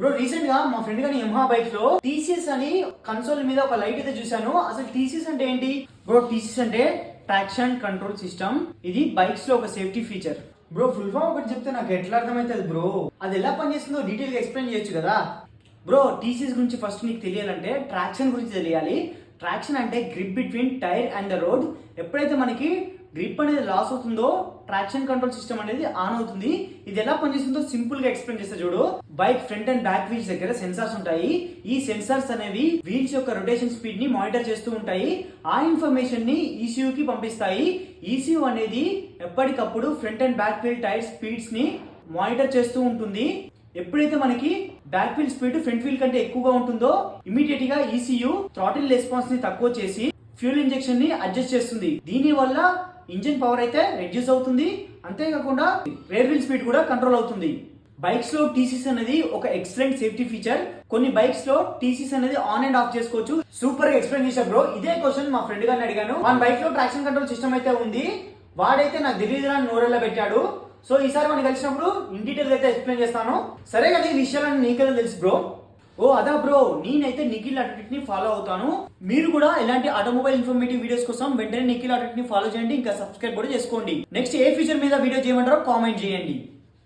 Bro recent గా మా friend గాని యమహా బైక్ లో టీసీఎస్ అని కన్సోల్ మీద ఒక లైట్ అయితే చూసాను. అసలు టీసీఎస్ అంటే ఏంటి బ్రో? టీసీఎస్ అంటే ట్రాక్షన్ కంట్రోల్ సిస్టమ్. ఇది బైక్స్ లో ఒక safety feature. Bro full form ఒకటి చెప్తే నాకు ఎట్లా అర్థమవుతుంది బ్రో? అది ఎలా పనిచేస్తుందో డీటెయిల్ గా ఎక్స్ప్లెయిన్ చేయొచ్చు కదా బ్రో. టీసీఎస్ గురించి ఫస్ట్ నీకు తెలియాలంటే ట్రాక్షన్ గురించి తెలియాలి. ట్రాక్షన్ అంటే grip between tyre and the road. ఎప్పుడైతే మనకి గ్రిప్ అనేది లాస్ అవుతుందో ట్రాక్షన్ కంట్రోల్ సిస్టమ్ అనేది ఆన్ అవుతుంది. ఇది ఎలా పనిచేస్తుందో సింపుల్ గా ఎక్స్ప్లెయిన్ చేస్తా చూడు. Bike front and back wheels దగ్గర సెన్సార్స్ ఉంటాయి. ఈ సెన్సార్స్ అనేవి వీల్స్ యొక్క రొటేషన్ స్పీడ్ ని మానిటర్ చేస్తూ ఉంటాయి. ఆ ఇన్ఫర్మేషన్ ని ఈసీయూ కి పంపిస్తాయి. ఈసీయూ అనేది ఎప్పటికప్పుడు front and back wheel tyre speeds ని మానిటర్ చేస్తూ ఉంటుంది. ఎప్పుడైతే మనకి back wheel speed front wheel కంటే ఎక్కువగా ఉంటుందో ఇమీడియట్ గా ఈసీయూ థ్రాటిల్ రెస్పాన్స్ ని తక్కువ చేసి ఫ్యూల్ ఇంజెక్షన్ ని అడ్జస్ట్ చేస్తుంది. దీని వల్ల ఇంజిన్ పవర్ అయితే రెడ్యూస్ అవుతుంది. అంతేకాకుండా రేర్ వీల్ స్పీడ్ కూడా కంట్రోల్ అవుతుంది. బైక్స్ లో టీసీఎస్ అనేది ఒక ఎక్సలెంట్ సేఫ్టీ ఫీచర్. కొన్ని బైక్స్ లో టీసీఎస్ అనేది ఆన్ అండ్ ఆఫ్ చేసుకోవచ్చు. సూపర్ గా ఎక్స్ప్లెయిన్ చేశా బ్రో. ఇదే క్వశ్చన్ మా ఫ్రెండ్ గారిని అడిగాను. మన బైక్ లో ట్రాక్షన్ కంట్రోల్ సిస్టమ్ అయితే ఉంది. వాడైతే నాకు తెలియదు అని నోరెల్లా పెట్టాడు. సో ఈసారి మనం కలిసినప్పుడు ఇన్ డీటెయిల్ అయితే ఎక్స్ప్లెయిన్ చేస్తాను. సరే కదా, ఈ విషయాలన్నీ నీకైతే తెలుసు బ్రో. ఓ అదా బ్రో, నేనైతే నిఖిల్ ఆటోటెక్ ని ఫాలో అవుతాను. మీరు కూడా ఇలాంటి ఆటోమొబైల్ ఇన్ఫర్మేటివ్ వీడియోస్ కోసం వెంటనే నిఖిల్ ఆటోటెక్ ని ఫాలో చేయండి. ఇంకా సబ్స్క్రైబ్ కూడా చేసుకోండి. నెక్స్ట్ ఏ ఫీచర్ మీద వీడియో చేయమంటారో కామెంట్ చేయండి.